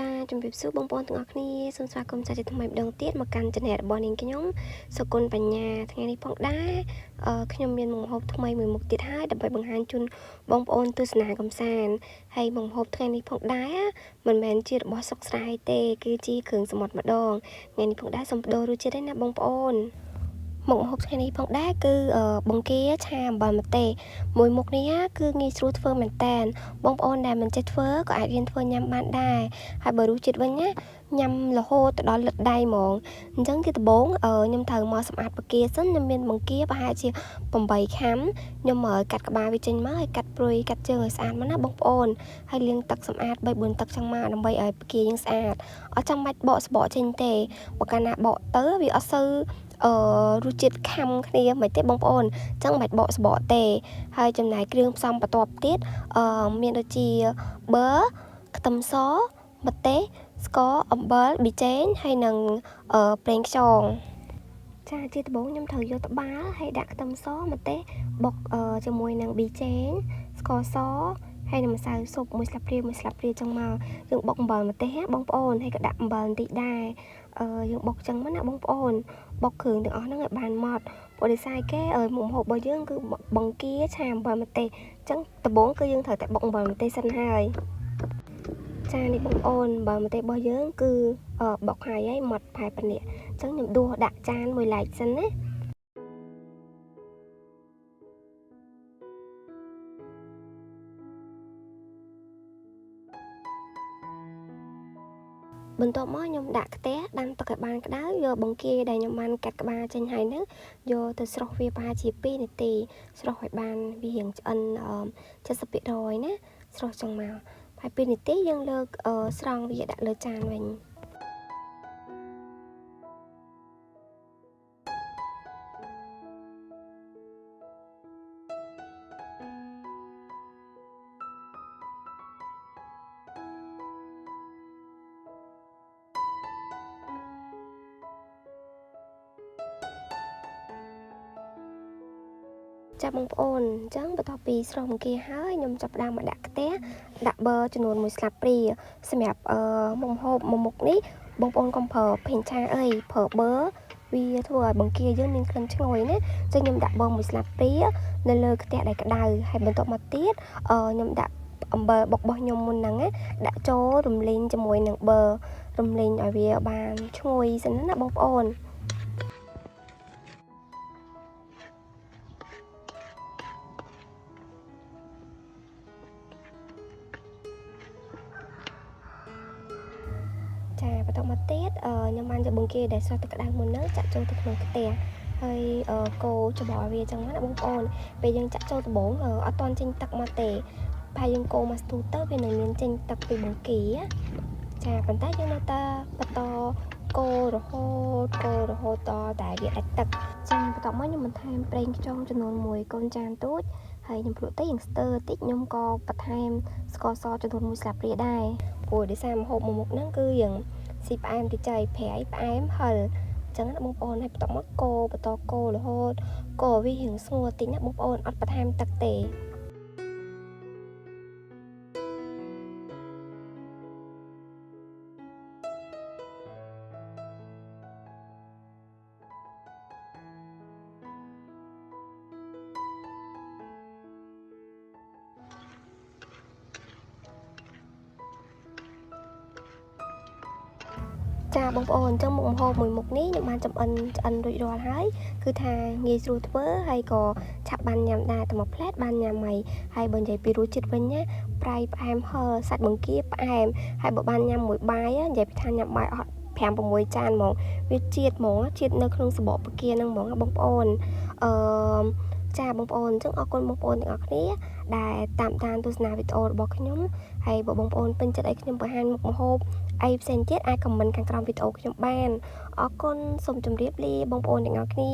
ចាជំរាបសួរបងប្អូនទាំងអស់គ្នាសូមស្វាគមន៍សាជាថ្មីម្ដងទៀតមកកាន់ channel របស់នាងខ្ញុំសុគន្ធបញ្ញាថ្ងៃនេះផងដែរខ្ញុំមានមុខម្ហូបថ្មីមួយមុខទៀតហើយដើម្បីបង្ហាញជូនបងប្អូនទស្សនាកំសាន្តហើយមុខម្ហូបថ្ងៃនេះផងដែរមិនមែនជារបស់សុកស្រែទេគឺជាគ្រឿងសមុទ្រម្ដងថ្ងៃនេះផងដែរសូមបដូររសជាតិឯណាបងប្អូនមុខម្ហូបថ្ងៃនេះផងដែរគឺបង្គាឆាអំបិលម្ទេសមួយមុខនេះគឺងាយស្រួលធ្វើមែនតែនបងប្អូនដែលមិនចេះធ្វើក៏អាចរៀនធ្វើញ៉ាំបានដែរហើយបើរសជាតិវិញណាញ៉ាំរហូតដល់លិតដៃហ្មងអញ្ចឹងជាដំបូងខ្ញុំត្រូវមកសម្អាតបង្គាសិនខ្ញុំមានបង្គាប្រហែលជា8ខាំខ្ញុំកាត់ក្បាលវាចេញមកហើយកាត់ព្រុយកាត់ជើងឲ្យស្អាតមកណាបងប្អូនហើយលាងទឹកសម្អាត3-4ទឹកចឹងមកដើម្បីឲ្យបង្គាយើងស្អាតអត់ចាំបាច់បកស្បកចេញទេបើកាលណាបកទៅវាអត់សូវរសជាតិខាំគ្នាមិនទេបងប្អូនអញ្ចឹងមិនបាច់បកស្បកទេហើយចំណែកគ្រឿងផ្សំបន្ទាប់ទៀតមានដូចជាប៊ឺខ្ទឹមសម្ទេសស្ករអំបិលប៊ីចេងហើយនិងប្រេងខ្យងចាជាដំបូងខ្ញុំត្រូវយកត្បាល់ហើយដាក់ខ្ទឹមសម្ទេសបុកជាមួយនឹងប៊ីចេងស្ករសហើយនឹងម្សៅស៊ុប1ស្លាបព្រាចឹងមកយើងបុកអំបិលម្ទេសបងប្អូនហើយក៏ដាក់អំបិលបន្តិចដែរយើងបុកចឹងមកណាបងប្អូនបុកគ្រឿងទាំងអស់ហ្នឹងឲ្យបានម៉ត់ព្រោះដោយសារគេមុខម្ហូបរបស់យើងគឺបង្គាឆាអំបិលម្ទេសអញ្ចឹងដំបូងគឺយើងត្រូវតែបុកអំបិលម្ទេសសិនហើយចានេះបងប្អូនអំបិលម្ទេសរបស់យើងគឺបុកហើយម៉ត់ផែប៉ុណ្ណេះអញ្ចឹងខ្ញុំដួសដាក់ចានមួយឡែកសិនណាបន្ទាប់មកខ្ញុំដាក់ខ្ទះដាំទឹកឲ្យបានក្តៅយកបង្គាដែលខ្ញុំបានកាត់ក្បាលចេញហើយហ្នឹងយកទៅស្រុះវាប្រហែលជា2នាទីស្រុះឲ្យបានវារៀងឆ្អិន70%ណាស្រុះចឹងមកហើយ2នាទីយើងលើកស្រង់វាដាក់លើចានវិញចាបងប្អូនអញ្ចឹងបន្ទាប់ពីស្រស់បង្គាហើយខ្ញុំចាប់ផ្ដើមមកដាក់ខ្ទះដាក់ប៊ឺចំនួន1ស្លាបព្រាសម្រាប់មុខម្ហូបមួយមុខនេះបងប្អូនកុំប្រើប្រេងឆាអីប្រើប៊ឺវាធ្វើឲ្យបង្គាយើងមានក្លិនឈ្ងុយណាអញ្ចឹងខ្ញុំដាក់ប៊ឺ1ស្លាបព្រានៅលើខ្ទះដែលក្តៅហើយបន្ទាប់មកទៀតខ្ញុំដាក់អំបិលបុករបស់ខ្ញុំមុនហ្នឹងដាក់ចូលរំលីងជាមួយនឹងប៊ឺរំលីងឲ្យវាបានឈ្ងុយសិនណាបងប្អូនចាបន្តមកទៀតខ្ញុំបានយកបង្គាដែលស្រស់ទឹកក្តៅមុនហ្នឹងចាក់ចូលទៅក្នុងខ្ទះហើយកូរច្របល់វាចឹងណាបងប្អូនពេលយើងចាក់ចូលដំបូងអត់តន់ចេញទឹកមកទេហើយយើងកូរមកស្ទុះទៅវានឹងមានចេញទឹកពីបង្គាចាប៉ុន្តែយើងនៅតែបន្តកូររហូតដល់តែវាដាច់ទឹកចាបន្ទាប់មកខ្ញុំបន្ថែមប្រេងខ្យងចំនួន1កូនចានទូចហើយខ្ញុំភ្លក់ទៅយើងស្ទើរតិចខ្ញុំក៏បន្ថែមស្ករសចំនួន1ស្លាបព្រាដែរព្រោះដោយសារម្ហូបមួយមុខហ្នឹងគឺយើងស៊ីផ្អែមតិចចៃប្រៃផ្អែមហឹលអញ្ចឹងណាបងប្អូនហើយបន្តមកកូរបន្តកូររហូតកូរវារៀងស្ងួតតិចណាបងប្អូនអត់បន្ថែមទឹកទេចាបងប្អូនអញ្ចឹងមុខម្ហូបមួយមុខនេះខ្ញុំបានចម្អិនរួចរាល់ហើយគឺថាងាយស្រួលធ្វើហើយក៏ឆាប់បានញ៉ាំដែរតែមួយផ្លែតបានញ៉ាំហើយបើនិយាយពីរសជាតិវិញណាប្រៃផ្អែមហឹរសាច់បង្គាផ្អែមហើយបើបានញ៉ាំមួយបាយនិយាយពីថាញ៉ាំបាយអត់5-6ចានហ្មងវាជាតិហ្មងជាតិនៅក្នុងសម្បកបង្គាហ្នឹងហ្មងបងប្អូនចាបងប្អូនអញ្ចឹងអរគុណបងប្អូនទាំងអស់គ្នាដែលតាមដានទស្សនាវីដេអូរបស់ខ្ញុំហើយបើបងប្អូនពេញចិត្តឲ្យខ្ញុំបង្ហាញមុខម្ហូបអីផ្សេងទៀតអាចខមមិនខាងក្រោមវីដេអូខ្ញុំបានអរគុណសូមជម្រាបលាបងប្អូនទាំងអស់គ្នា